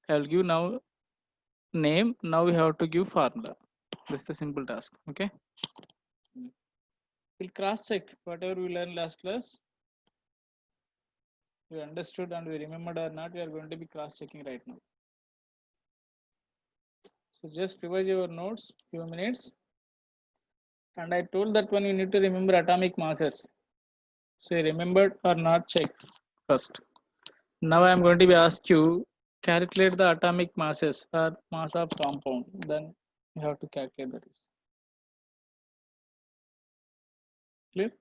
I will give now name. Now we have to give formula. This is a simple task. Okay. We'll cross check whatever we learned last class. We understood and we remembered or not. We are going to be cross checking right now. So just revise your notes. Few minutes. And I told that one you need to remember atomic masses. So you remembered or not checked first. Now I am going to be asked you calculate the atomic masses or mass of compound. Then you have to calculate that is clear.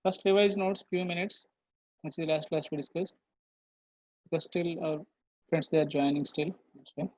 First revise notes few minutes. That's the last class we discussed. Because still our friends they are joining still. That's why.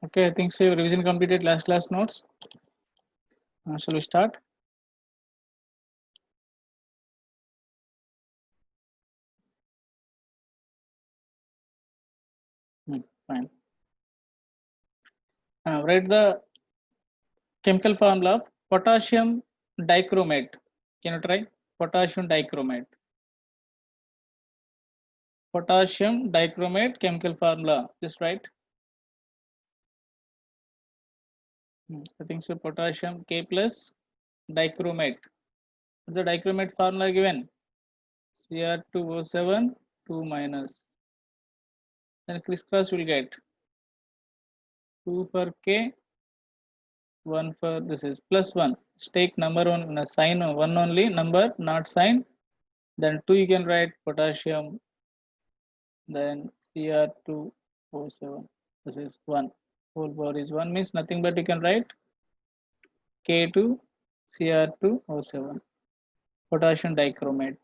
Okay, I think so. Your revision completed last class notes. Shall we start? Fine. Write the chemical formula of potassium dichromate. Can you try? Potassium dichromate. Potassium dichromate chemical formula. Just write. I think so. Potassium K plus dichromate. The dichromate formula given Cr2O7 2 minus. Then crisscross will get 2 for K, 1 for this is plus 1. Take number one sign 1 only, number not sign. Then 2 you can write potassium. Then Cr2O7. This is 1. whole power is 1 means nothing but you can write K2 Cr2O7 potassium dichromate.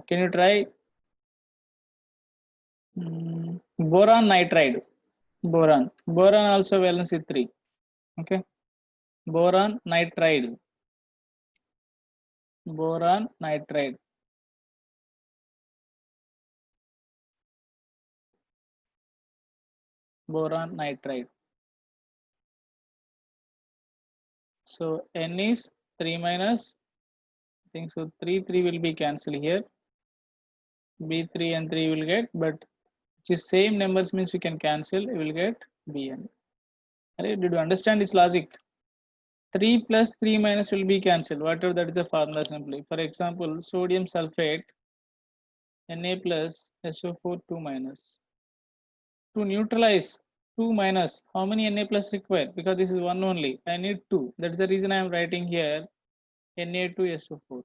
Can you try boron nitride? Boron also valency 3. Okay, boron nitride. Boron nitride. Boron nitride. So N is 3 minus. I think so. 3 will be cancelled here. B3 and 3 will get, but which is same numbers means you can cancel. You will get Bn. Did you understand this logic? 3 plus 3 minus will be cancelled. Whatever that is a formula simply. For example, sodium sulfate Na plus SO4 2 minus. To neutralize 2 minus, how many Na plus required? Because this is one only. I need 2. That's the reason I am writing here Na2SO4.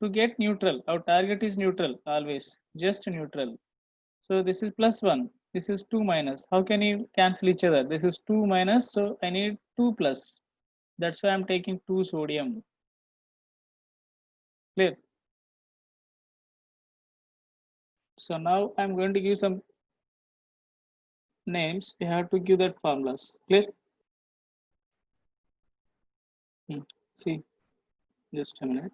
To get neutral, our target is neutral always, just neutral. So this is plus 1. This is 2 minus. How can you cancel each other? This is 2 minus, so I need 2 plus. That's why I'm taking 2 sodium. Clear? So now I'm going to give some names. You have to give that formulas. Clear? See, just a minute.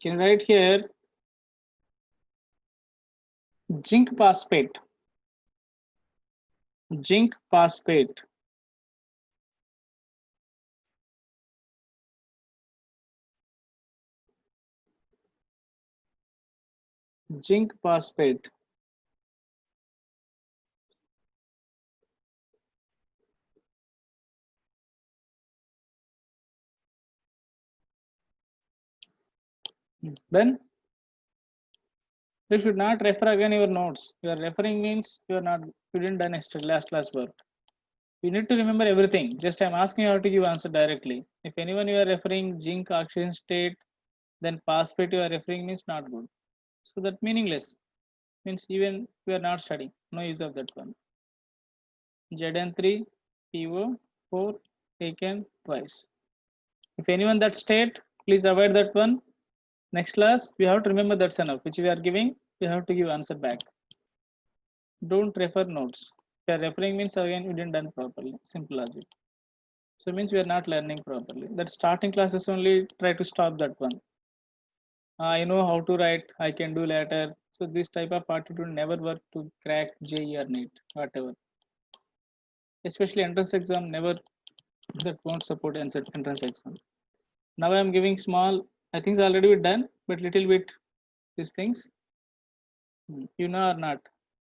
Can you write here zinc phosphate? Zinc phosphate. Zinc phosphate. Then you should not refer again your notes. You are referring means you didn't done last class work. You need to remember everything. Just I'm asking you how to give answer directly. If anyone you are referring zinc oxidation state, then phosphate you are referring means not good. So that meaningless. Means even we are not studying. No use of that one. Zn3 PO4 taken twice. If anyone that state, please avoid that one. Next class, we have to remember that's enough. Which we are giving, we have to give answer back. Don't refer notes. If you are referring means again you didn't done properly. Simple logic. So means we are not learning properly. That starting classes only try to stop that one. I know how to write. I can do later. So this type of attitude never work to crack JEE or NEET, whatever. Especially entrance exam, never that won't support entrance exam. Now I am giving small. I think it's already done, but little bit these things. You know or not?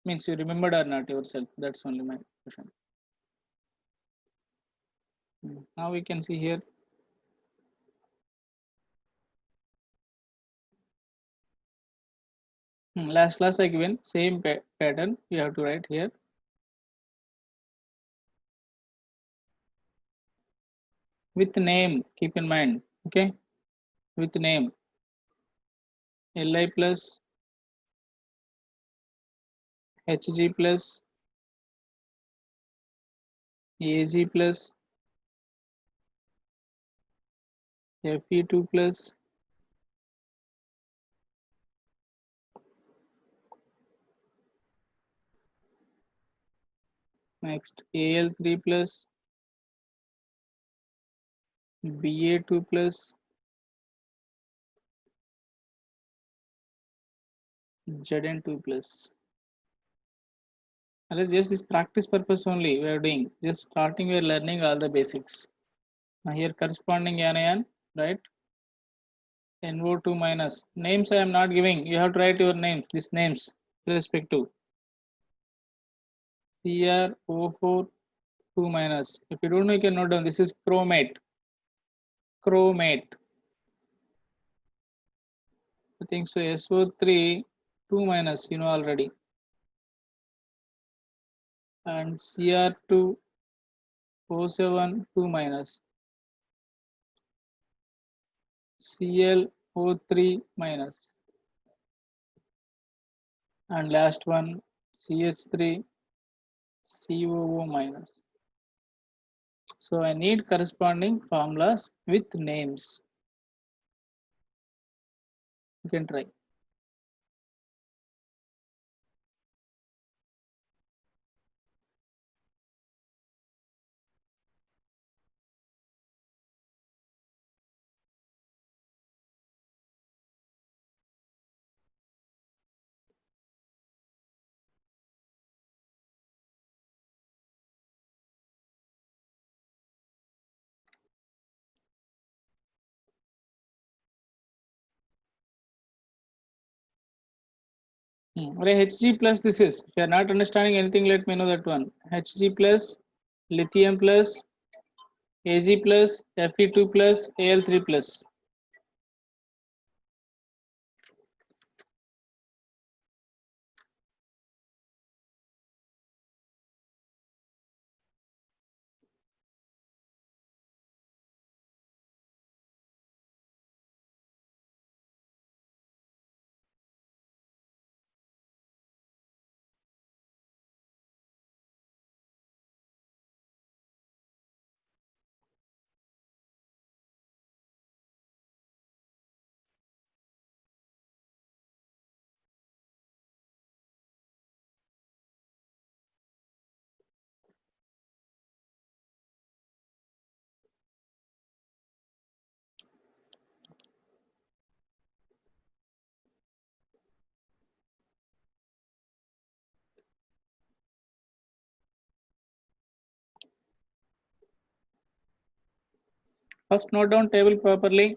Means you remembered or not yourself. That's only my question. Now we can see here. Last class I given same pattern. You have to write here. With name, keep in mind. Okay. With name. Li plus Hg plus Ag plus Fe2 plus next Al3 plus Ba2 plus Zn2 plus. Just this practice purpose only we are doing. Just starting we are learning all the basics. Now here corresponding anion, right? NO2 minus. Names I am not giving. You have to write your names. These names respective. CrO4 2 minus. If you don't know, you can note down. This is chromate. Chromate. I think so. SO3 2 minus. You know already. And Cr2 O7 2 minus. ClO3 minus. And last one CH3 COO minus. So I need corresponding formulas with names. You can try. Hg plus this is. If you are not understanding anything, let me know that one. Hg plus, lithium plus, Ag plus, Fe2 plus, Al3 plus. First note down table properly.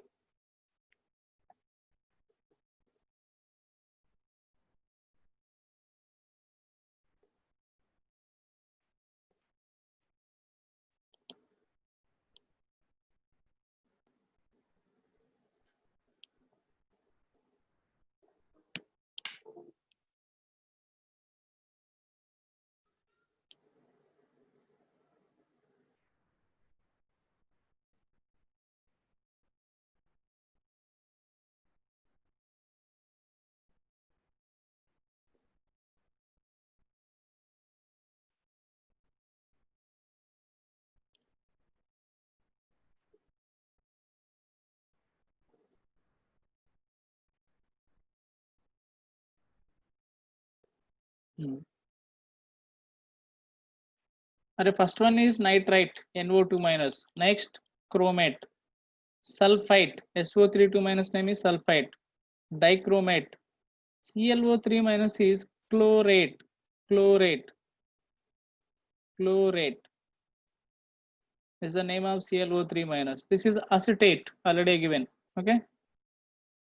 The first one is nitrite, NO2 minus. Next, chromate. Sulfite, SO3 2 minus name is sulfite. Dichromate, ClO3 minus is chlorate. Chlorate. Chlorate is the name of ClO3 minus. This is acetate already given. Okay.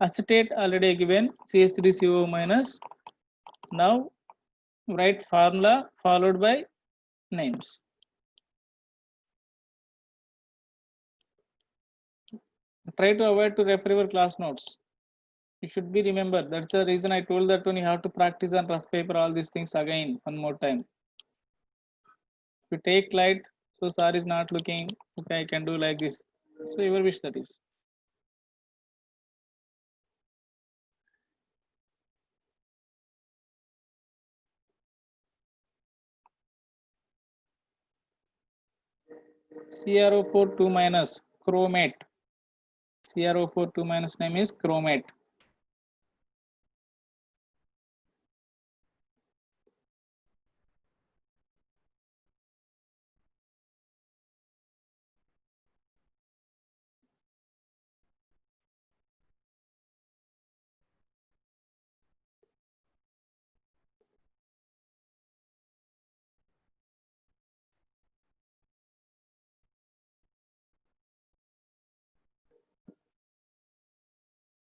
Acetate already given, CH3CO minus. Now write formula followed by names. Try to avoid to refer your class notes. You should be remember. That's the reason I told that when you have to practice on rough paper all these things again one more time. If you take light, so sir is not looking. Okay, I can do like this. So your wish that is. CrO4 2 minus chromate. CrO4 2 minus name is chromate.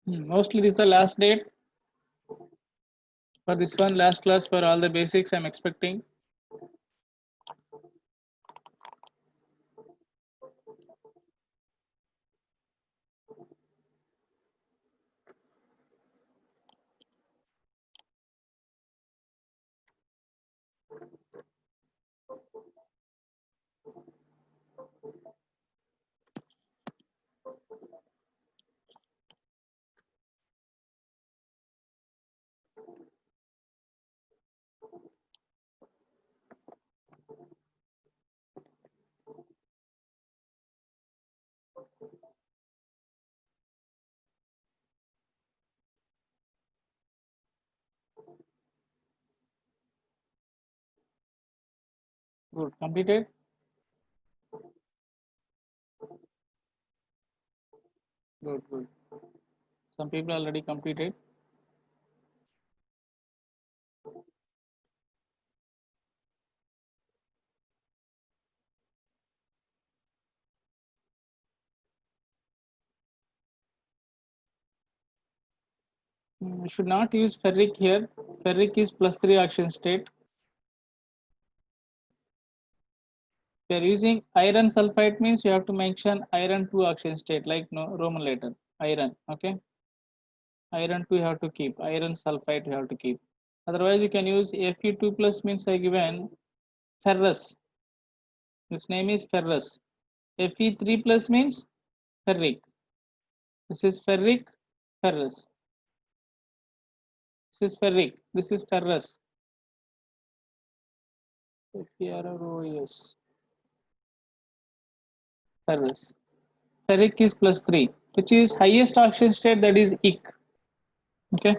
Mostly this is the last date for this one, last class for all the basics I'm expecting. Good. Completed? Good, good. Some people already completed. You should not use ferric here. Ferric is +3 oxidation state. If you are using iron sulfide means you have to mention iron 2 oxidation state like no Roman letter iron. Okay, iron 2 you have to keep, iron sulfide you have to keep. Otherwise you can use Fe2 plus means I given ferrous. This name is ferrous. Fe3 plus means ferric. This is ferric, ferrous. This is ferric. This is ferrous. FERROUS. Ferrous. Ferric is +3, which is highest oxidation state, that is ic. Okay,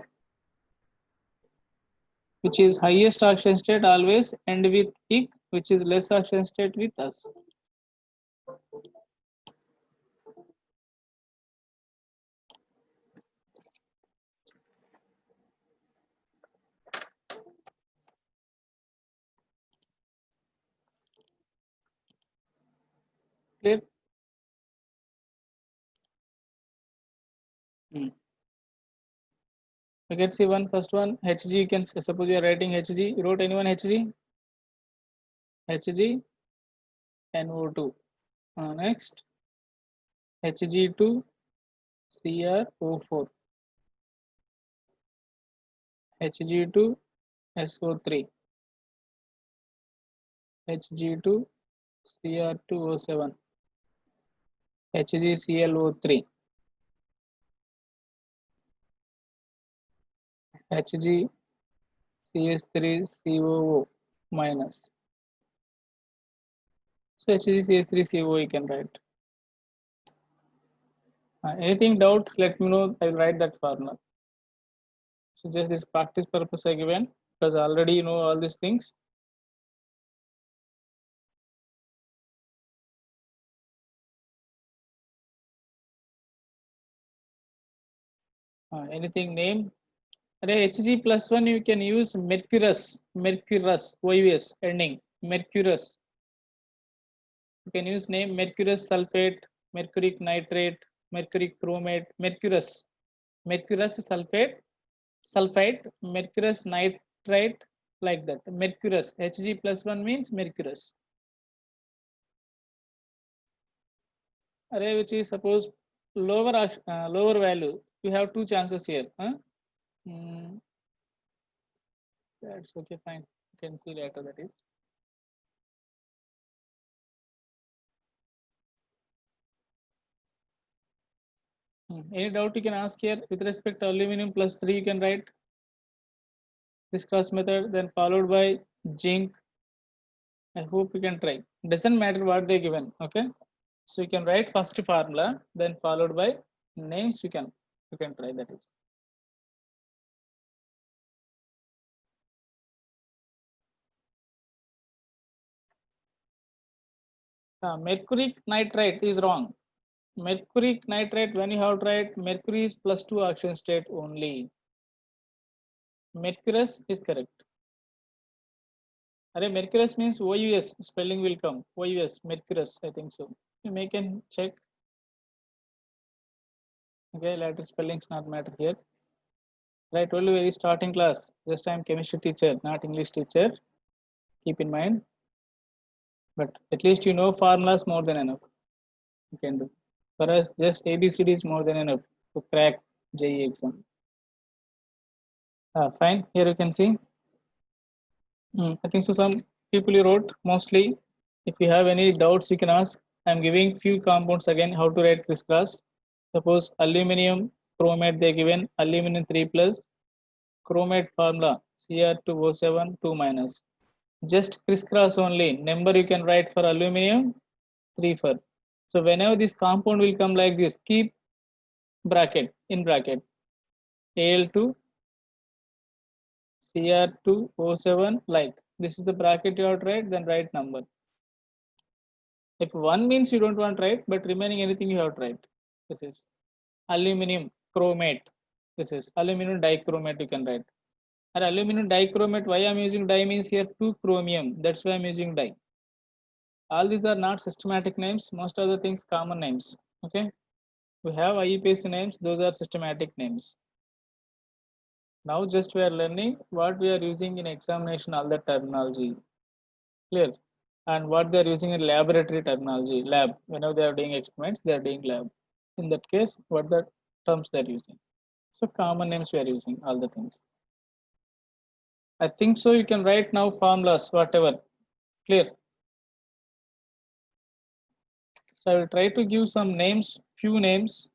which is highest oxidation state always end with ic, which is less oxidation state with us. Clear? You can see one first one Hg. You can suppose you are writing Hg. You wrote anyone Hg? Hg NO2. Next Hg2 CrO4. Hg2 SO3. Hg2 Cr2O7. HgClO3. HgCH3COO minus. So HgCH3COO you can write. Anything doubt, let me know. I will write that formula. So just this practice purpose I given, because already you know all these things. Anything name? Hg +1 you can use mercurous, OUS ending, mercurous. You can use name mercurous sulfate, mercuric nitrate, mercuric chromate, mercurous sulfate, mercurous nitrate, like that. Mercurous. Hg +1 means mercurous. Array which is suppose lower value. You have two chances here. That's okay, fine. You can see later, that is. Any doubt you can ask here with respect to aluminum +3 you can write this cross method, then followed by zinc. I hope you can try. Doesn't matter what they given. Okay, so you can write first formula, then followed by names. You can try, that is. Mercuric nitrate is wrong. Mercuric nitrate, when you have tried, mercury is +2 oxidation state only. Mercurous is correct. Array mercurous means OUS, spelling will come. OUS, mercurous, I think so. You may can check. Okay, later spellings not matter here. I told you very starting class. Just I am chemistry teacher, not English teacher. Keep in mind. But at least you know formulas more than enough. You can do. For us, just ABCD is more than enough to crack JEE exam. Fine. Here you can see. I think so. Some people you wrote mostly. If you have any doubts, you can ask. I am giving few compounds again. How to write this class? Suppose aluminum chromate they given aluminum 3+, chromate formula Cr2O7 2 minus. Just crisscross only. Number you can write for aluminum 3 for. So whenever this compound will come like this, keep bracket in bracket Al2 Cr2O7 like This is the bracket you have to write, then write number. If 1 means you don't want to write, but remaining anything you have to write. This is aluminum chromate. This is aluminum dichromate, you can write. And aluminum dichromate, why I'm using di means here 2 chromium. That's why I'm using di. All these are not systematic names. Most of the things common names. Okay. We have IUPAC names. Those are systematic names. Now just we are learning what we are using in examination, all the terminology. Clear? And what they are using in laboratory terminology. Lab. Whenever they are doing experiments, they are doing lab. In that case, what the terms they are using. So common names we are using, all the things. I think so. You can write now formulas, whatever. Clear? So I will try to give some names, few names.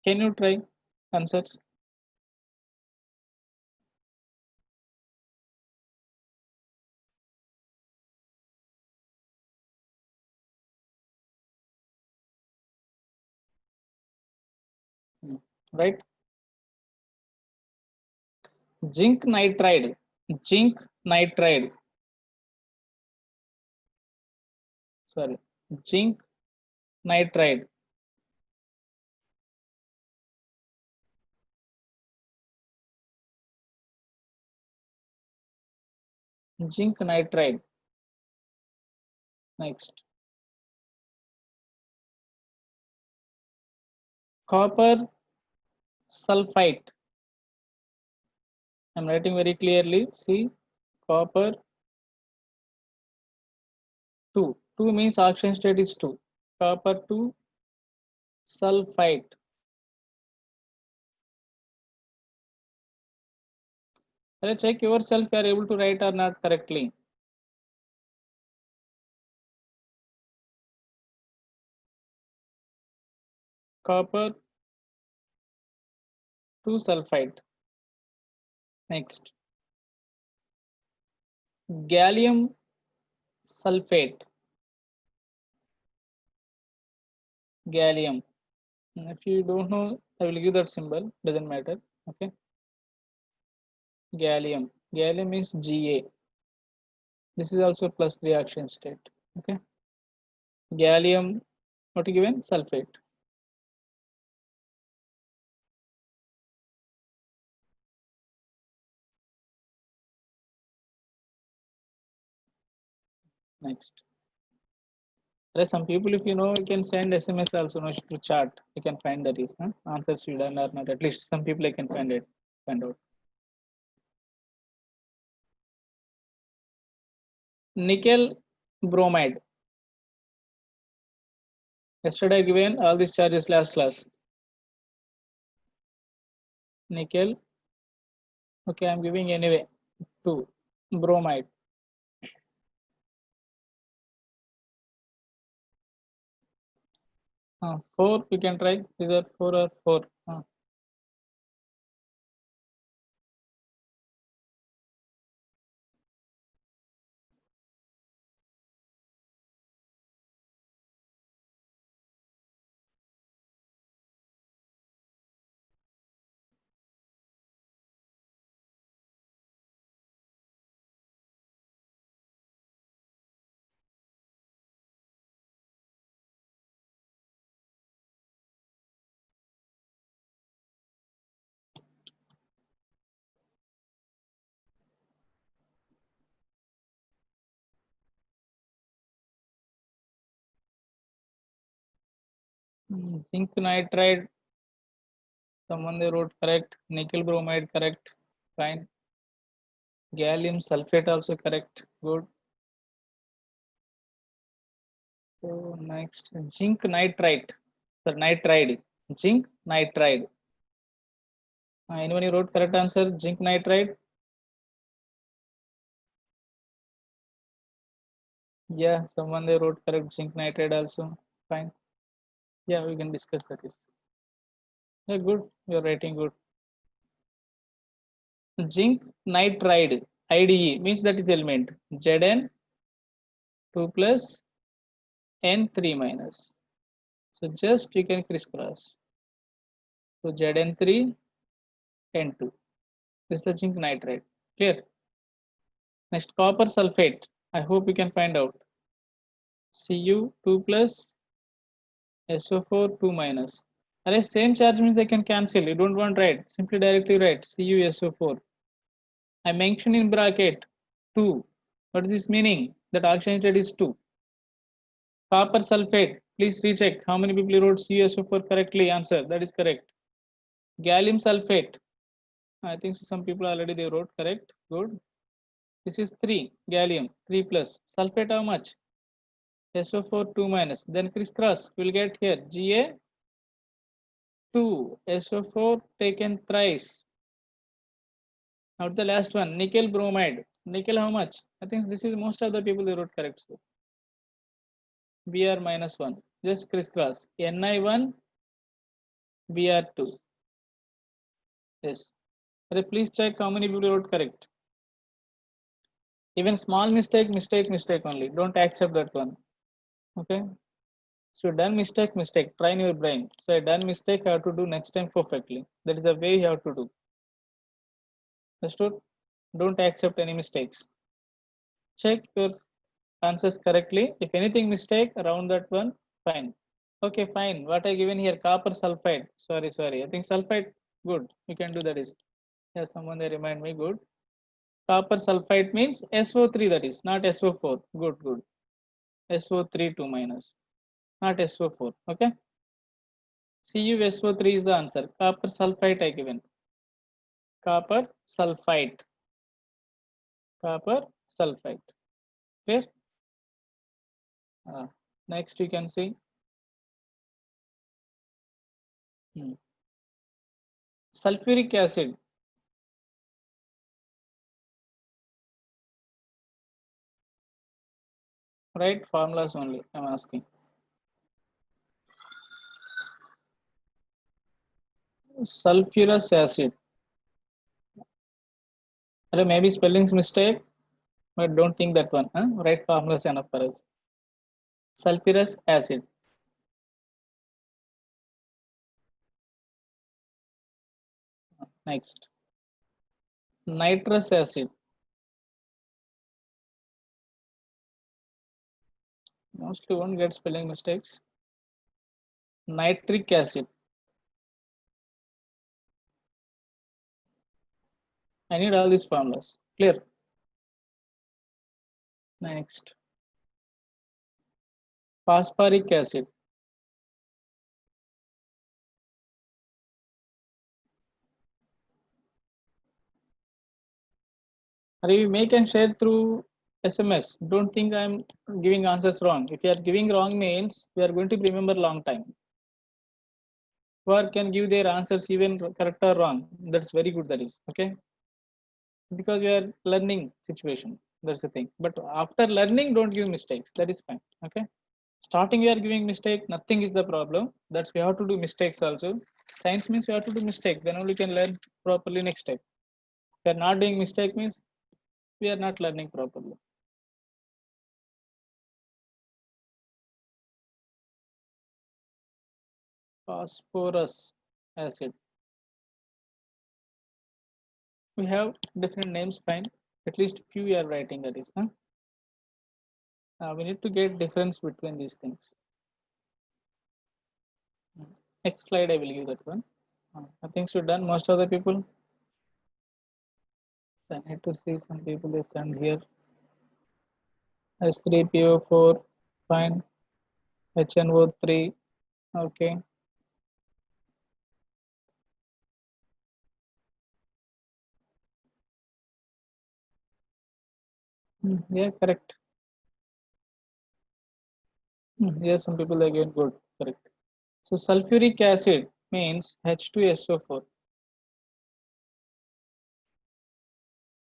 Can you try answers? Right? Zinc nitride. Zinc nitride. Sorry. Zinc nitride. Zinc nitride. Next. Copper sulfite. I'm writing very clearly. See, copper 2. 2 means oxidation state is 2. Copper 2 sulfite. Let's check yourself you are able to write or not correctly. Copper 2 sulfite. Next. Gallium sulfate. Gallium. If you don't know, I will give that symbol. Doesn't matter. Okay. Gallium. Gallium means Ga. This is also plus reaction state. Okay. Gallium. What given? Sulfate. Next. There are some people, if you know, you can send SMS also no, to chat. You can find that is answers you done or not. At least some people I can find it. Find out. Nickel bromide. Yesterday I given all these charges last class. Nickel. Okay, I'm giving anyway. 2. Bromide. 4 you can try. Either 4 or 4. Zinc nitride. Someone they wrote correct. Nickel bromide correct. Fine. Gallium sulfate also correct. Good. So next, zinc nitride. The nitride. Zinc nitride. Anyone who wrote correct answer? Zinc nitride. Yeah, someone they wrote correct zinc nitride also. Fine. Yeah, we can discuss that is. Yeah, good. You're writing good. Zinc nitride. IDE means that is element. Zn 2 plus N3 minus. So just you can crisscross. So Zn3 N2. This is the zinc nitride. Clear? Next, copper sulfate. I hope you can find out. Cu 2 plus SO4 2 minus. Array, same charge means they can cancel. You don't want write. Simply directly write CuSO4. I mentioned in bracket 2. What is this meaning? That oxygen state is 2. Copper sulfate. Please recheck how many people wrote CuSO4 correctly. Answer. That is correct. Gallium sulfate. I think some people already they wrote correct. Good. This is 3. Gallium 3 plus. Sulfate how much? SO4 2 minus. Then crisscross. We'll get here Ga 2. SO4 taken thrice. Now the last one, nickel bromide. Nickel how much? I think this is most of the people they wrote correct. So Br minus 1. Just crisscross. Ni1, Br2. Yes. Please check how many people wrote correct. Even small mistake only. Don't accept that one. Okay. So done mistake. Train your brain. So done mistake, I have to do next time perfectly. That is a way you have to do. Understood? Don't accept any mistakes. Check your answers correctly. If anything mistake around that one, fine. Okay, fine. What I given here, copper sulfide. Sorry. I think sulfide, good. You can do that is. Yeah, someone they remind me, good. Copper sulfide means SO3 that is, not SO4. Good. SO3 2 minus, not SO4. Okay. CuSO3 is the answer. Copper sulfide I given. Copper sulfide. Copper sulfide. Clear? Next you can see. Sulfuric acid. Right, formulas only I'm asking. Sulfurous acid. Maybe spelling's mistake, but don't think that one. Right formulas enough for us. Sulfurous acid. Next. Nitrous acid. Mostly won't get spelling mistakes. Nitric acid. I need all these formulas. Clear? Next. Phosphoric acid. You make and share through SMS. Don't think I'm giving answers wrong. If you are giving wrong means we are going to remember long time. Whoever can give their answers even correct or wrong, that's very good. That is okay. Because we are learning situation. That's the thing. But after learning, don't give mistakes. That is fine. Okay. Starting we are giving mistake, nothing is the problem. That's we have to do mistakes also. Science means we have to do mistake. Then only can learn properly next time. If we are not doing mistake means we are not learning properly. Phosphorus acid. We have different names, fine. At least few we are writing that is. We need to get difference between these things. Next slide, I will give that one. I think so done. Most of the people. I need to see some people they send here. S3PO4, fine. HNO3, okay. Yeah, correct. Yeah, some people again good, correct. So sulfuric acid means H2SO4.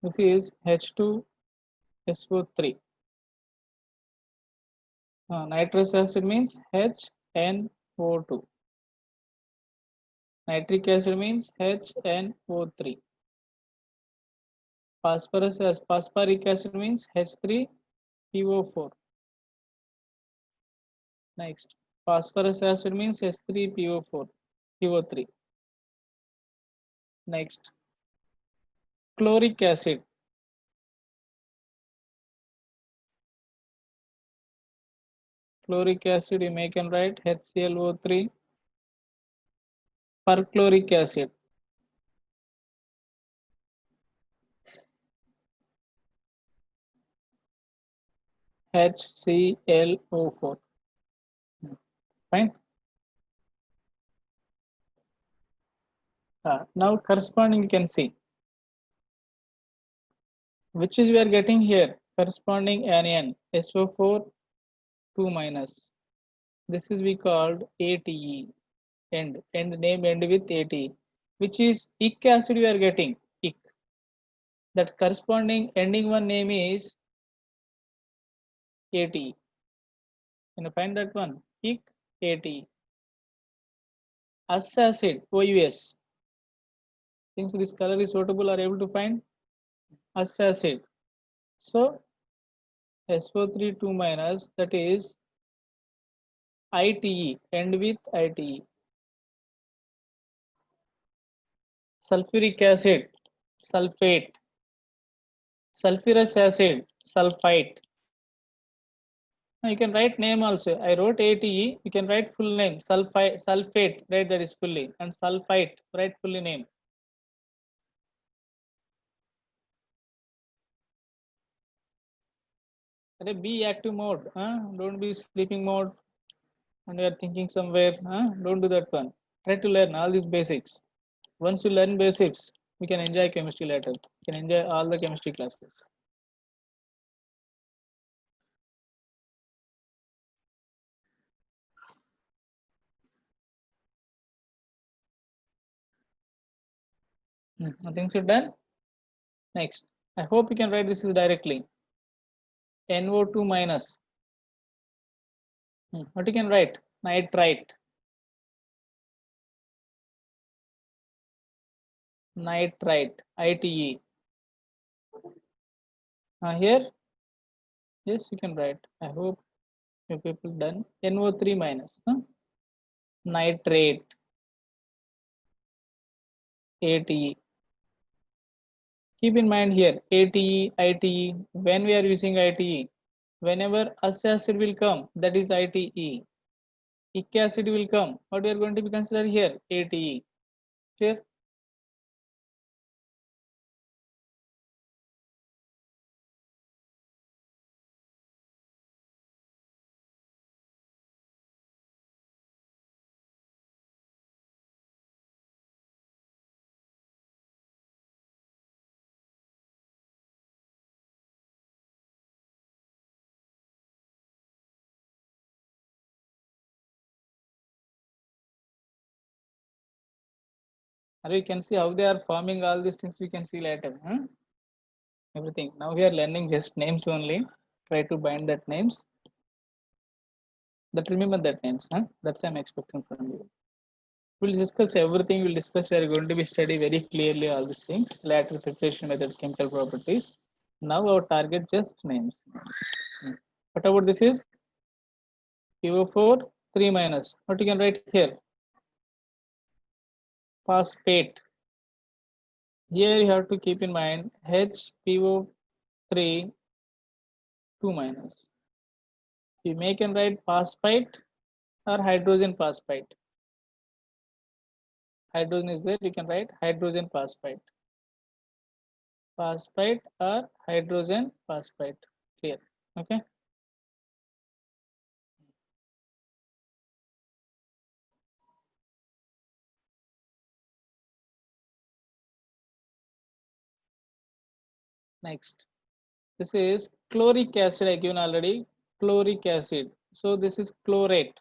This is H2SO3. Nitrous acid means HNO2. Nitric acid means HNO3. Phosphoric acid means H3PO4. Next, phosphorus acid means H3PO4, PO3. Next, chloric acid. chloric acid, you make and write HClO3. Perchloric acid. HClO4. Fine. Now corresponding you can see which is we are getting here. Corresponding anion SO4 2 minus. This is we called ATE. End name end with ATE. Which is ic acid we are getting. Ic. That corresponding ending one name is ATE. Can you find that one? Ic ATE. Us acid OUS. Think this color is suitable, are able to find Us acid. So SO3 2 minus, that is ITE, end with ITE. Sulfuric acid, sulfate. Sulfurous acid, sulfite. Now you can write name also. I wrote ATE, you can write full name. Sulfate, write that is fully. And sulfite, write fully name. Be active mode. Don't be sleeping mode. And you are thinking somewhere. Don't do that one. Try to learn all these basics. Once you learn basics, we can enjoy chemistry later. You can enjoy all the chemistry classes. Nothing so done. Next, I hope you can write this is directly. NO2 minus. What you can write? Nitrite. Nitrite. ITE. Here, yes, you can write. I hope you people done. NO3 minus. Nitrate. ATE. Keep in mind here, ATE, ITE. When we are using ITE, whenever Us acid will come, that is ITE. Ic acid will come. What we are going to be considered here? ATE. Clear? Or you can see how they are forming all these things. We can see later. Everything. Now we are learning just names only. Try to bind that names. That remember that names. That's I'm expecting from you. We'll discuss everything. We'll discuss. We are going to be study very clearly all these things. Lateral filtration methods, chemical properties. Now our target just names. What about this is PO4 3 minus. What you can write here? Phosphate. Here you have to keep in mind HPO3 2 minus. You make and write phosphite or hydrogen phosphite. Hydrogen is there, you can write hydrogen phosphite. Phosphite or hydrogen phosphite. Clear. Okay. Next. This is chloric acid I given already. Chloric acid. So this is chlorate.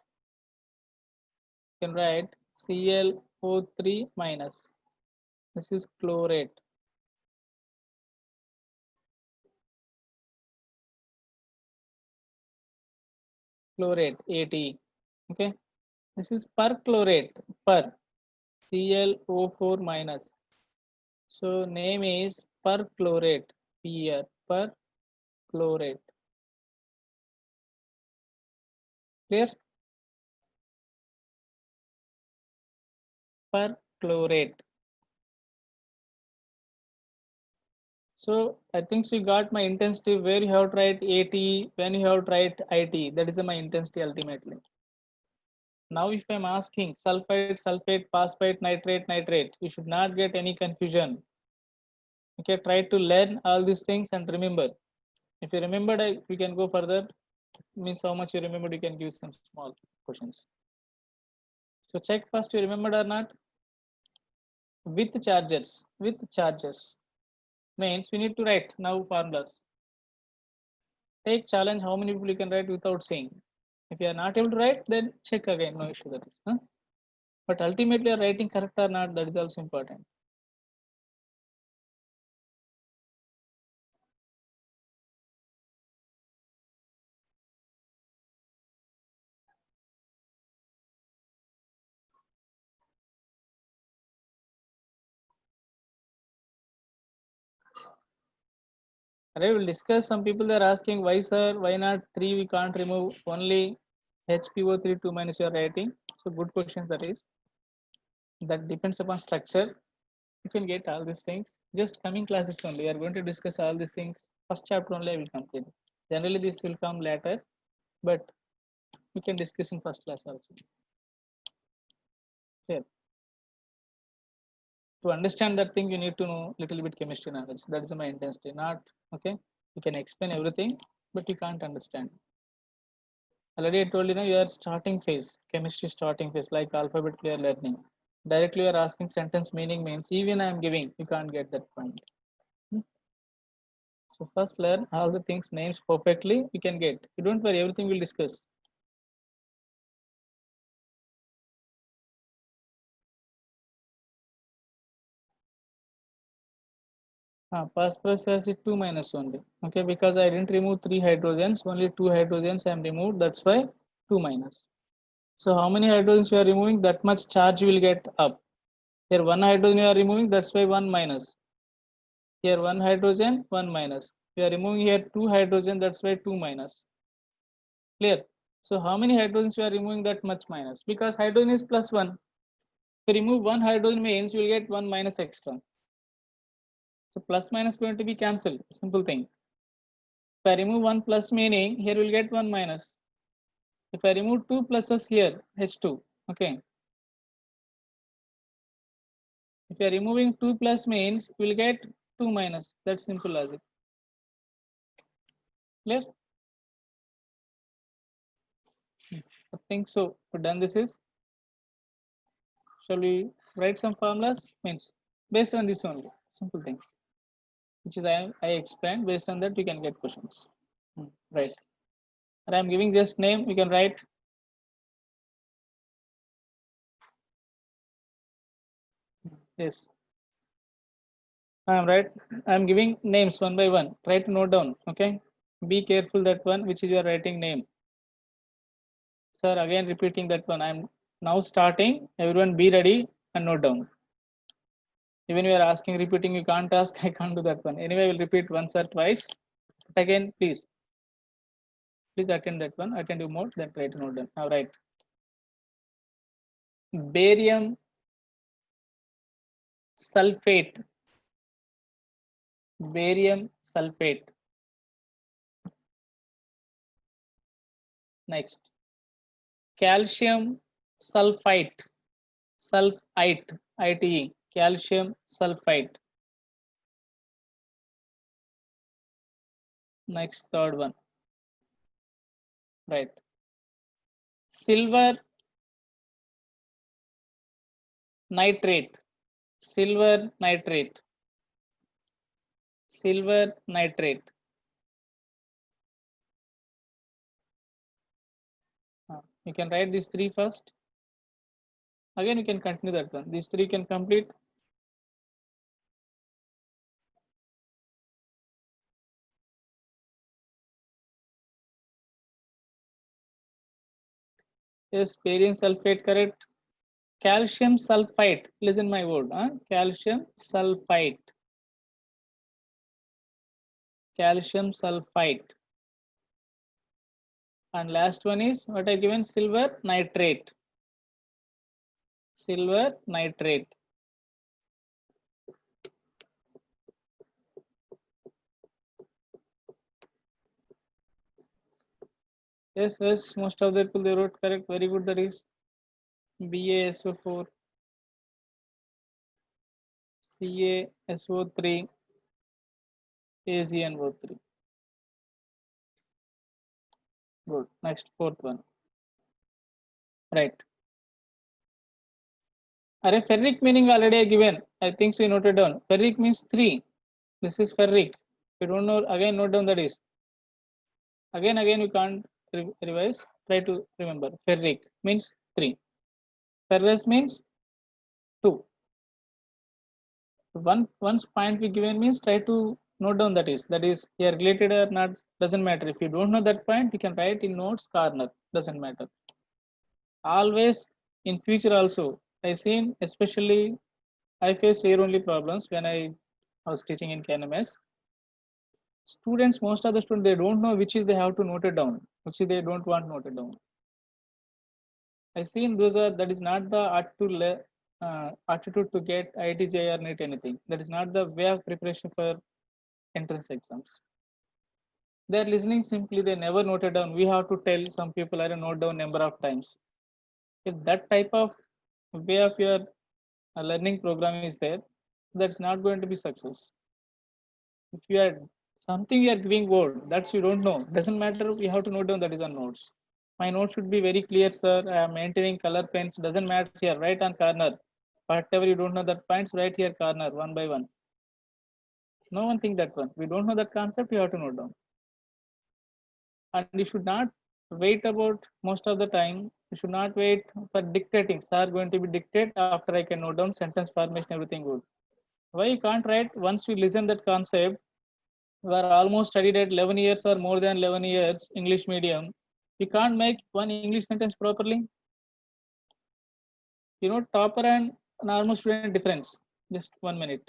You can write ClO3 minus. This is chlorate. Chlorate AT. Okay. This is perchlorate. Per. ClO4 minus. So name is perchlorate. Here. Perchlorate. Clear? Perchlorate. So I think so you got my intensity where you have to write AT, when you have to write IT. That is my intensity ultimately. Now if I'm asking sulfide, sulfate, phosphate, nitrate, you should not get any confusion. Okay, try to learn all these things and remember. If you remembered, we can go further. Means how much you remembered, you can give some small questions. So check first you remembered or not. With charges means we need to write now formulas. Take challenge how many people you can write without saying. If you are not able to write, then check again, no issue that is. Huh? But ultimately, are writing correct or not, that is also important. Alright, we'll discuss. Some people they are asking why, sir, why not 3 we can't remove only HPO3 2 minus you are writing. So good question that is. That depends upon structure. You can get all these things. Just coming classes only. We are going to discuss all these things. First chapter only I will complete. Generally, this will come later, but we can discuss in first class also. Here. To understand that thing, you need to know little bit chemistry knowledge. That is my intensity. Not okay. You can explain everything, but you can't understand. Already I told you, you are starting phase, chemistry starting phase, like alphabet clear learning. Directly you are asking sentence meaning means even I am giving, you can't get that point. So first learn all the things names perfectly, you can get. You don't worry, everything we'll discuss. Phosphorus has it 2 minus only. Okay, because I didn't remove 3 hydrogens, only 2 hydrogens I am removed. That's why 2 minus. So how many hydrogens you are removing? That much charge you will get up. Here 1 hydrogen you are removing. That's why 1 minus. Here 1 hydrogen, 1 minus. We are removing here 2 hydrogen. That's why 2 minus. Clear. So how many hydrogens you are removing? That much minus. Because hydrogen is plus 1. If you remove 1 hydrogen means you will get 1 minus extra. So plus minus going to be cancelled. Simple thing. If I remove 1 plus meaning, here we will get 1 minus. If I remove 2 pluses here, H2, okay. If you are removing 2 plus means, we will get 2 minus. That's simple logic. Clear? I think so. We're done this is. Shall we write some formulas? Means based on this only. Simple things. Which is I explained. Based on that, you can get questions. Right. And I'm giving just name. You can write. Yes. I'm right. I'm giving names one by one. Try to note down. Okay. Be careful that one which is your writing name. Sir, again repeating that one. I'm now starting. Everyone be ready and note down. Even you are asking, repeating, you can't ask. I can't do that one. Anyway, I will repeat once or twice. But again, please attend that one. Attend you more. Then try to note down. All right. Barium sulfate. Barium sulfate. Next. Calcium sulfite. Sulfite. ITE. Calcium sulfite. Next, third one. Right. Silver nitrate. Silver nitrate. Silver nitrate. You can write these three first. Again, you can continue that one. These three can complete. Yes, barium sulfate, correct. Calcium sulfite. Listen my word. Calcium sulfite. Calcium sulfite. And last one is what I given, silver nitrate. Silver nitrate. Yes, most of the people they wrote correct. Very good. That is BaSO4, CaSO3, AgNO3. Good. Next, fourth one. Right. Array ferric meaning already I given. I think so you noted down. Ferric means 3. This is ferric. If you don't know, again note down that is. Again, you can't revise. Try to remember. Ferric means 3. Ferrous means 2. Once point we given means try to note down that is here related or not doesn't matter. If you don't know that point, you can write in notes corner. Doesn't matter. Always in future also. I seen especially I faced year only problems when I was teaching in KNMS. Students, most of the students, they don't know which is they have to note it down, which is they don't want noted down. I seen those are that is not the attitude to get IIT or NEET anything. That is not the way of preparation for entrance exams. They are listening simply, they never noted down. We have to tell some people I note down number of times. If that type of way of your learning program is there, that's not going to be success. If you are something you are giving word that's you don't know, doesn't matter. You have to note down that is on notes. My note should be very clear, sir. I am maintaining color pens. Doesn't matter here. Right on corner. Whatever you don't know that points, right here corner one by one. No one think that one. We don't know that concept. You have to note down. And you should not wait about most of the time. You should not wait for dictating. Sir going to be dictate after I can note down sentence formation, everything good. Why you can't write once you listen that concept? You are almost studied at 11 years or more than 11 years English medium. You can't make one English sentence properly. Topper and normal student difference. Just 1 minute.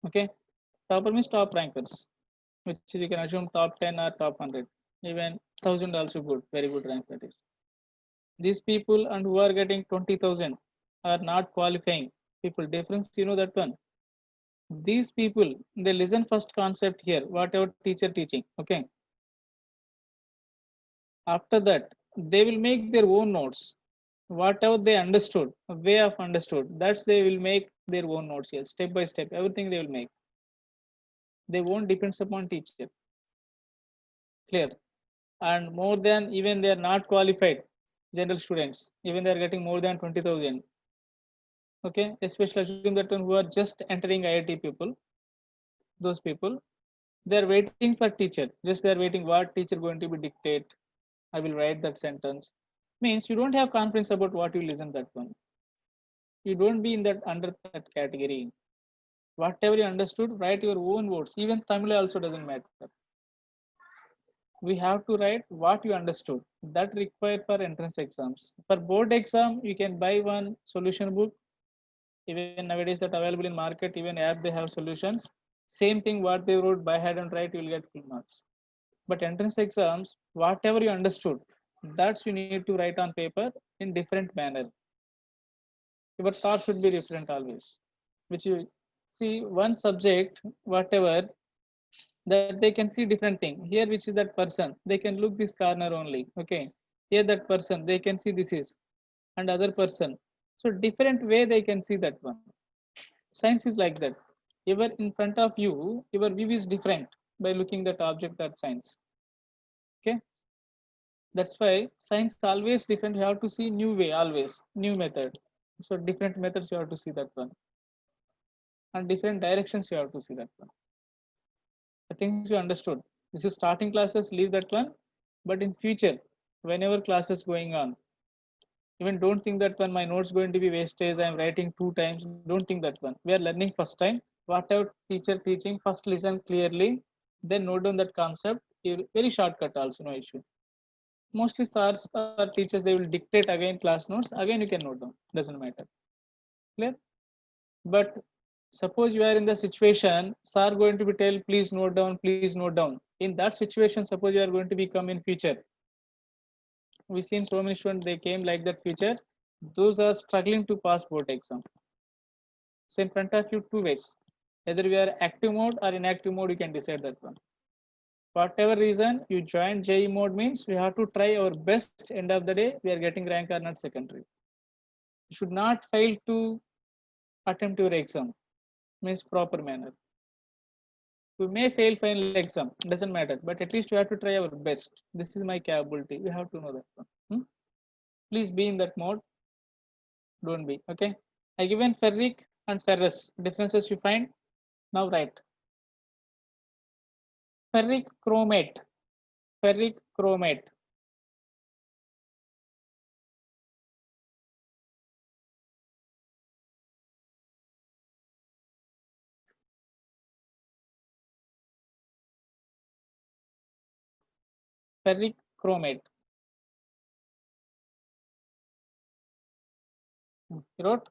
Okay. Topper means top rankers, which you can assume top 10 or top 100. Even 1000 also good. Very good rank that is. These people and who are getting 20,000 are not qualifying people. Difference, that one. These people, they listen first concept here, whatever teacher teaching. Okay. After that, they will make their own notes. Whatever they understood, a way of understood, that's they will make their own notes here, step by step. Everything they will make. They won't depends upon teacher. Clear. And more than even they are not qualified general students, even they are getting more than 20,000. Okay, especially assume that one who are just entering IIT people, those people, they are waiting for teacher. Just they are waiting what teacher going to be dictate. I will write that sentence. Means you don't have confidence about what you listen that one. You don't be in that under that category. Whatever you understood, write your own words. Even Tamil also doesn't matter. We have to write what you understood. That required for entrance exams. For board exam, you can buy one solution book. Even nowadays that available in market, even app they have solutions. Same thing what they wrote by head and write, you will get full marks. But entrance exams, whatever you understood, that's you need to write on paper in different manner. Your thought should be different always. Which you see one subject, whatever that they can see different thing here, which is that person they can look this corner only. Okay, here that person they can see this is and other person, so different way they can see that one. Science is like that. Even in front of you your view is different by looking that object, that science. Okay, that's why science always different. You have to see new way, always new method. So different methods you have to see that one, and different directions you have to see that one. I think you understood. This is starting classes, leave that one. But in future, whenever classes going on, even don't think that one my notes going to be wastage. I am writing 2 times. Don't think that one. We are learning first time. Whatever teacher teaching, first listen clearly, then note down that concept. Very shortcut also, no issue. Mostly SARs or teachers they will dictate again class notes. Again you can note down. Doesn't matter. Clear? But suppose you are in the situation, sir going to be tell, please note down, please note down. In that situation, suppose you are going to become in future. We seen so many students, they came like that future. Those are struggling to pass board exam. So in front of you, two ways. Either we are active mode or inactive mode, you can decide that one. Whatever reason you join JE mode means we have to try our best. End of the day, we are getting rank or not secondary. You should not fail to attempt your exam. Means proper manner. We may fail final exam, doesn't matter, but at least we have to try our best. This is my capability. We have to know that one. Please be in that mode. Don't be. Okay. I given ferric and ferrous differences you find. Now write. Ferric chromate. Ferric chromate. Ferric chromate. You wrote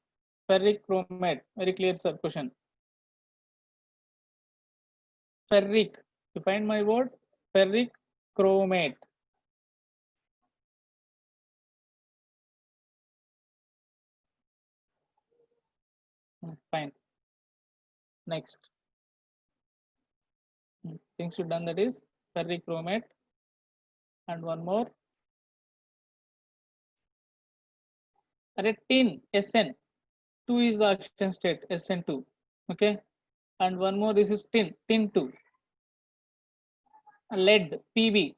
ferric chromate. Very clear, sir. Question. Ferric. You find my word? Ferric chromate. Fine. Next. Things you done, that is ferric chromate. And one more. Tin SN. 2 is the oxygen state, SN2. Okay. And one more, this is tin 2. Lead, PB.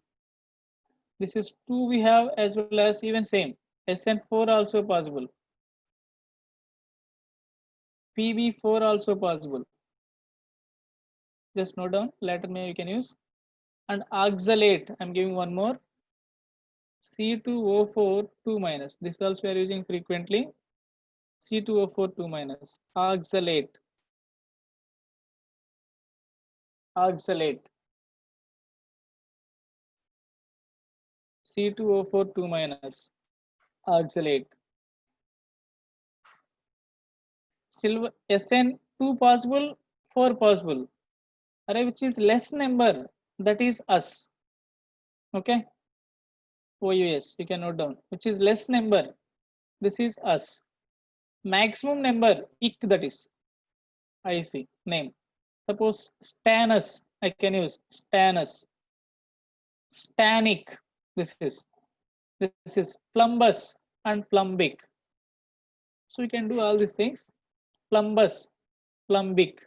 This is 2 we have, as well as even same. SN4 also possible. PB4 also possible. Just note down, later may you can use. And oxalate, I'm giving one more. C2O4 2 minus. This also we are using frequently. C2O4 2 minus. Oxalate. Oxalate. C2O4 2 minus. Oxalate. Silver SN2 possible, 4 possible. Array which is less number, that is us. Okay. OUS, you can note down. Which is less number, this is us. Maximum number, IC, that is IC name. Suppose Stanus, I can use Stanus. Stanic, this is Plumbus and Plumbic. So we can do all these things. Plumbus, Plumbic.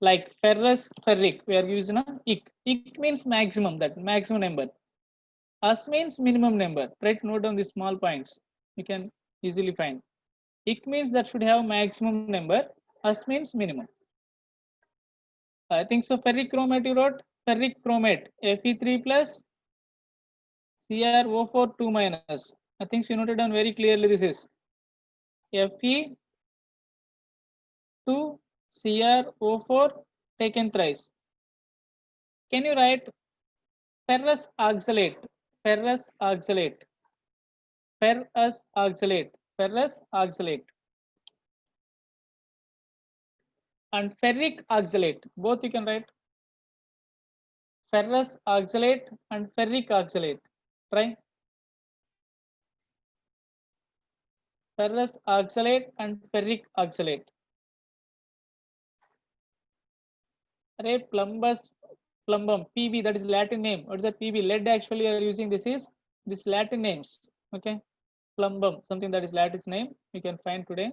Like ferrous, ferric, we are using a IC. IC means maximum, that maximum number. Us means minimum number. Try to note down the small points. You can easily find. IC means that should have maximum number. Us means minimum. I think so. Ferric chromate you wrote. Ferric chromate. Fe3 plus CrO4 2 minus. I think you noted down very clearly. This is Fe2 CrO4 taken thrice. Can you write ferrous oxalate? Ferrous oxalate. Ferrous oxalate. Ferrous oxalate. And ferric oxalate. Both you can write. Ferrous oxalate and ferric oxalate. Try. Ferrous oxalate and ferric oxalate. Array plumbus, plumbum, PB, that is Latin name. What is that PB? Lead actually are using this is this Latin names. Okay. Plumbum, something that is Latin name. You can find today.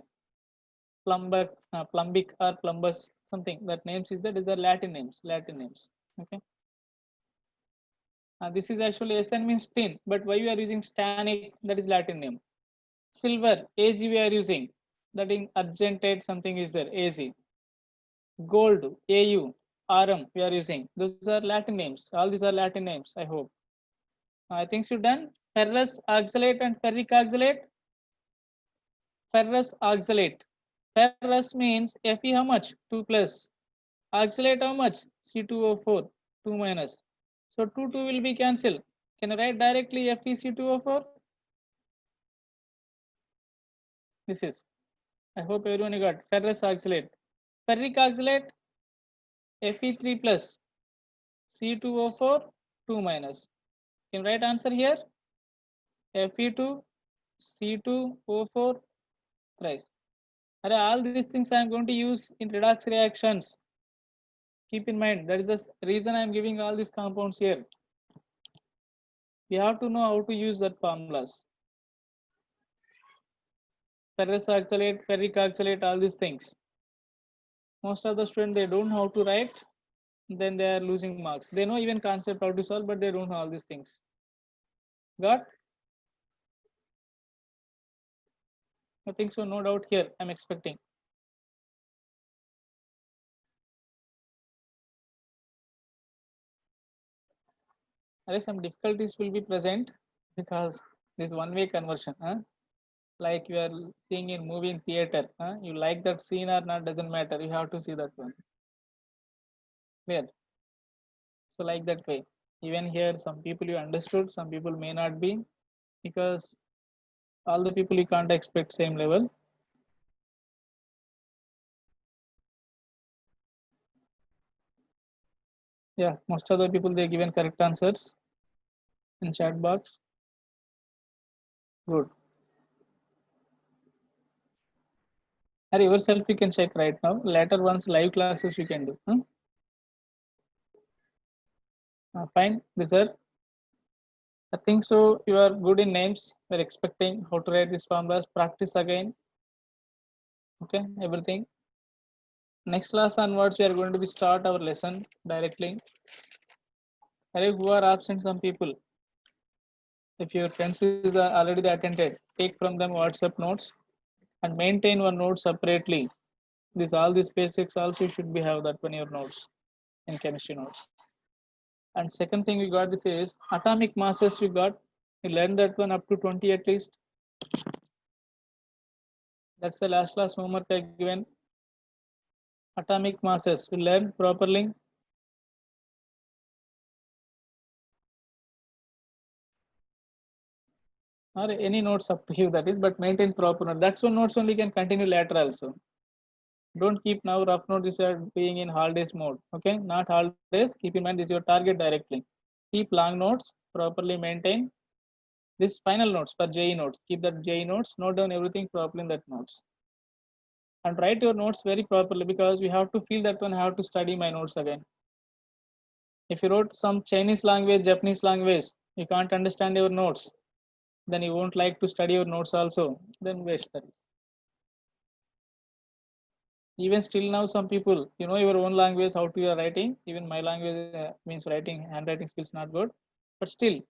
Plumbic, plumbic or plumbus, something that names is that is the Latin names. Latin names. Okay. This is actually SN means tin, but why we are using stanic? That is Latin name. Silver, AG we are using. That in argentate something is there. AG. Gold, AU. RM we are using. Those are Latin names. All these are Latin names. I hope. I think you've done. Ferrous oxalate and ferric oxalate. Ferrous oxalate. Ferrous means Fe how much? 2 plus. Oxalate how much? C2O4 2 minus. So 2 will be cancelled. Can I write directly FeC2O4? This is. I hope everyone got ferrous oxalate. Ferric oxalate Fe3 plus C2O4 2 minus. Can right answer here? Fe2 C2O4 thrice. All these things I am going to use in redox reactions. Keep in mind, that is the reason I am giving all these compounds here. You have to know how to use that formulas. Ferrous oxalate, ferric oxalate, all these things. Most of the students, they don't know how to write, then they are losing marks. They know even concept how to solve, but they don't know all these things. Got? I think so, no doubt here, I'm expecting. Some difficulties will be present because this one-way conversion. Like you are seeing in movie in theater. You like that scene or not, doesn't matter. You have to see that one. Clear? So like that way. Even here, some people you understood, some people may not be, because all the people you can't expect same level. Yeah, most of the people they given correct answers in chat box. Good. Or yourself you can check right now. Later once live classes we can do. Fine, this sir. I think so. You are good in names. We're expecting how to write these formulas. Practice again. Okay, everything. Next class onwards, we are going to be start our lesson directly. Who are absent? Some people. If your friends is already attended, take from them WhatsApp notes and maintain one note separately. This all these basics also should be have that one your notes in chemistry notes. And second thing we got this is atomic masses. You got. You learned that one up to 20 at least. That's the last class homework I given. Atomic masses. You learn properly. Or any notes up to you, that is, but maintain proper note. That's one notes only can continue later also. Don't keep now rough notes if you are being in holidays mode. Okay, not holidays. Keep in mind this is your target directly. Keep long notes, properly maintain. This final notes for JE notes. Keep that JE notes. Note down everything properly in that notes. And write your notes very properly, because we have to feel that one. I have to study my notes again. If you wrote some Chinese language, Japanese language, you can't understand your notes, then you won't like to study your notes also. Then waste that is. Even still now, some people, you know your own language, how to you are writing. Even my language means writing, handwriting skills not good, but still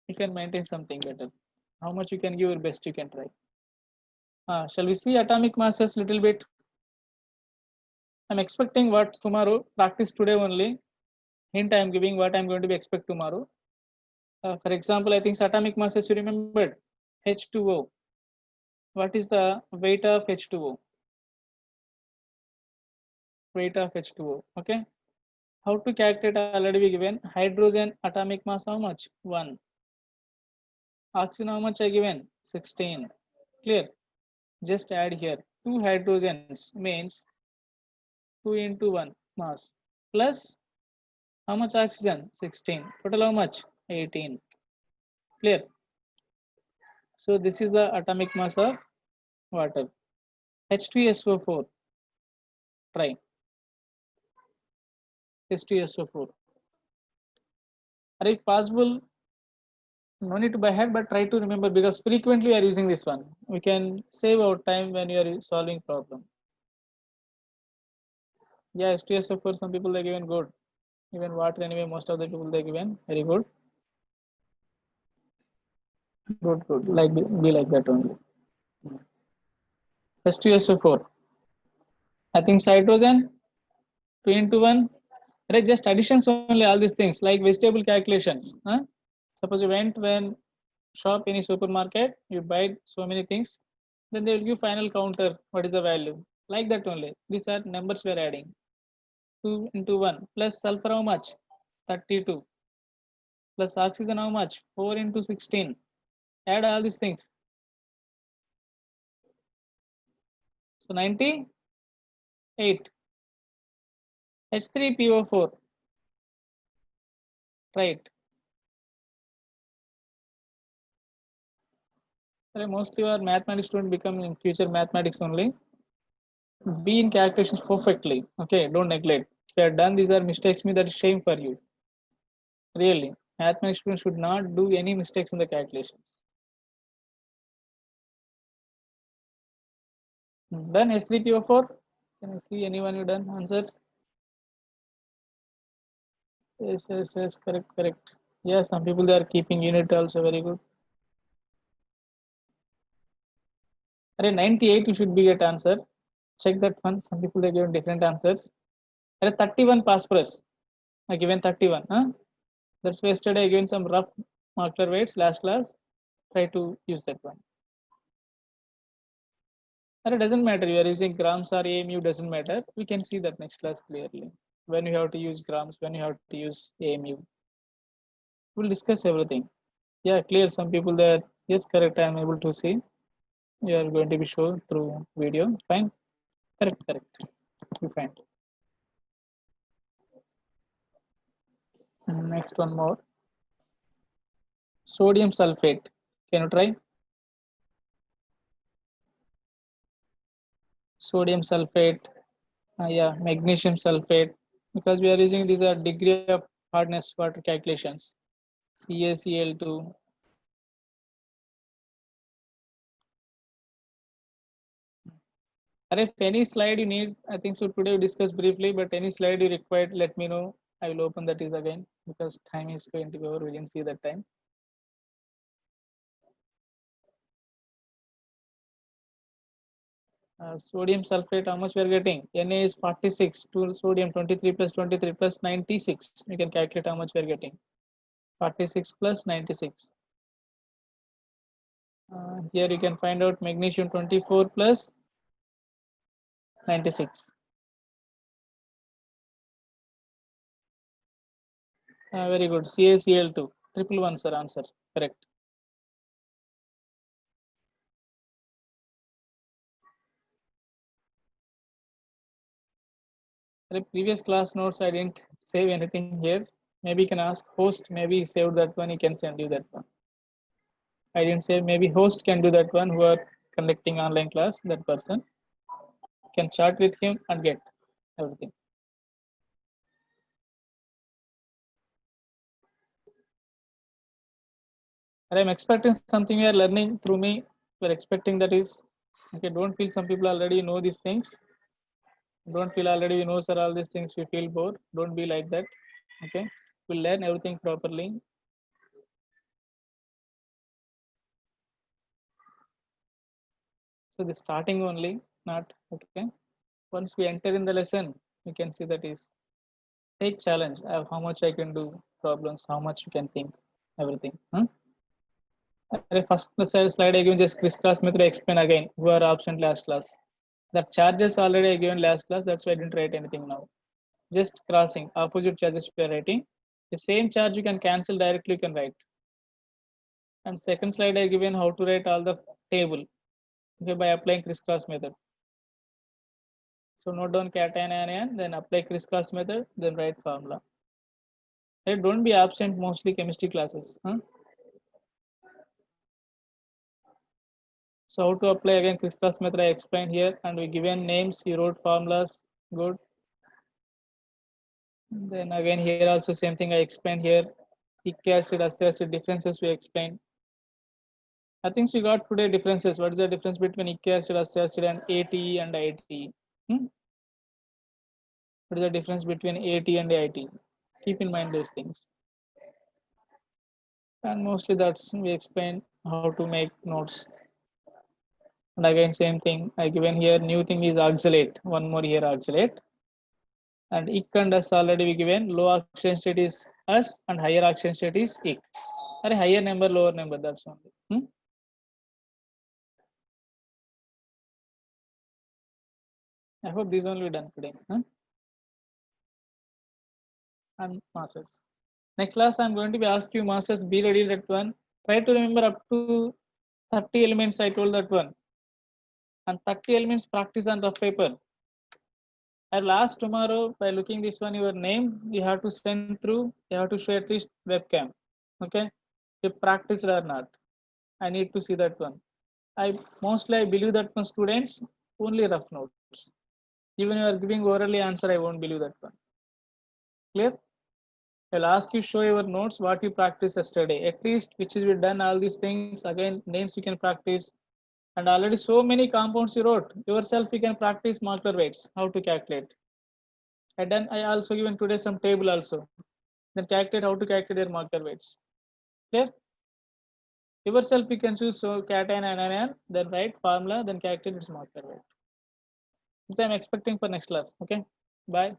you can maintain something better. How much you can give your best, you can try. Shall we see atomic masses little bit? I'm expecting what tomorrow, practice today only. Hint I am giving what I'm going to be expect tomorrow. For example, I think atomic masses you remembered. H2O. What is the weight of H2O? Weight of H2O. Okay. How to calculate already we given. Hydrogen atomic mass how much? 1. Oxygen how much I given? 16. Clear? Just add here. 2 hydrogens means 2 into 1 mass. Plus how much oxygen? 16. Total how much? 18. Clear? So this is the atomic mass of water. H2SO4. Try. H2SO4. Are if possible, no need to by head, but try to remember, because frequently we are using this one. We can save our time when you are solving problem. Yeah, H2SO4, some people they given good. Even water anyway, most of the people they given very good. Good. Like be like that only. H2SO4. I think hydrogen 2 into 1. Right, just additions only, all these things like vegetable calculations. Suppose you went when shop any supermarket, you buy so many things, then they will give final counter, what is the value, like that only. These are numbers we are adding. 2 into 1 plus sulfur how much? 32 plus oxygen how much? 4 into 16. Add all these things. So 98. H3PO4. Right. Mostly our mathematics student become in future mathematics only. Be in calculations perfectly. Okay, don't neglect. you have done these are mistakes, me that is shame for you. Really, mathematics students should not do any mistakes in the calculations. Done S3PO4? Can I see anyone who done answers? Yes, correct. Yeah, some people they are keeping unit also very good. Array 98 you should be get answer. Check that one. Some people they given different answers. Array 31 phosphorus. I given 31. Huh? That's why yesterday I given some rough marker weights last class. Try to use that one. It doesn't matter. You are using grams or AMU doesn't matter. We can see that next class clearly. When you have to use grams, when you have to use AMU. We'll discuss everything. Yeah, clear. Some people that yes, correct. I am able to see. You are going to be shown through video. Fine. Correct. You fine. And next one more. Sodium sulfate. Can you try? Sodium sulfate. Yeah, magnesium sulfate. Because we are using these are degree of hardness water calculations. CaCl2. If any slide you need, I think so today we discuss briefly, but any slide you required, let me know. I will open that is again because time is going to go over. We didn't see that time. Sodium sulfate, how much we are getting? Na is 46 to sodium 23 plus 23 plus 96. You can calculate how much we are getting. 46 plus 96. Here you can find out magnesium 24 plus 96. Very good. CaCl2. Triple one, sir. Answer correct. The previous class notes I didn't save anything here. Maybe you can ask host. Maybe he saved that one. He can send you that one. I didn't say. Maybe host can do that one. Who are conducting online class? That person can chat with him and get everything. And I'm expecting something you are learning through me. We're expecting that is okay. Don't feel some people already know these things. Don't feel already you know sir all these things. We feel bored. Don't be like that. Okay. We'll learn everything properly. So the starting only, not okay. Once we enter in the lesson, you can see that is take challenge. How much I can do problems, how much you can think, everything. First slide I given just crisscross method I explain again. Who are absent last class? The charges already I given last class. That's why I didn't write anything now. Just crossing opposite charges we are writing. If same charge you can cancel directly, you can write. And second slide I given how to write all the table. Okay, by applying crisscross method. So note down cation anion, then apply crisscross method, then write formula. Hey, don't be absent mostly chemistry classes. So how to apply again crisscross method I explained here, and we given names, you wrote formulas, good. Then again here also same thing I explained here. Ic acid, acid differences we explained. I think we got today differences. What is the difference between ic acid, acid and ATE and ITE? What is the difference between AT and IT? Keep in mind those things. And mostly that's we explain how to make notes. And again same thing I given here. New thing is oxalate. One more here oxalate. And ic and us already we given. Low oxidation state is us and higher oxidation state is ic. Or a higher number, lower number. That's only. I hope these only done today. And masses. Next class I'm going to be asked you masses. Be ready that one. Try to remember up to 30 elements. I told that one. And 30 elements practice on rough paper. At last tomorrow, by looking this one, your name, you have to send through, you have to show at least webcam. Okay. If practiced or not. I need to see that one. I believe that one students only rough notes. Even you are giving orally answer, I won't believe that one. Clear? I'll ask you show your notes what you practiced yesterday. At least which is we done all these things. Again, names you can practice. And already so many compounds you wrote. Yourself you can practice molecular weights, how to calculate. And then I also given today some table also. Then calculate how to calculate their molecular weights. Clear? Yourself you can choose so cation and anion, then write formula, then calculate its molecular weight. This I'm expecting for next class. Okay. Bye.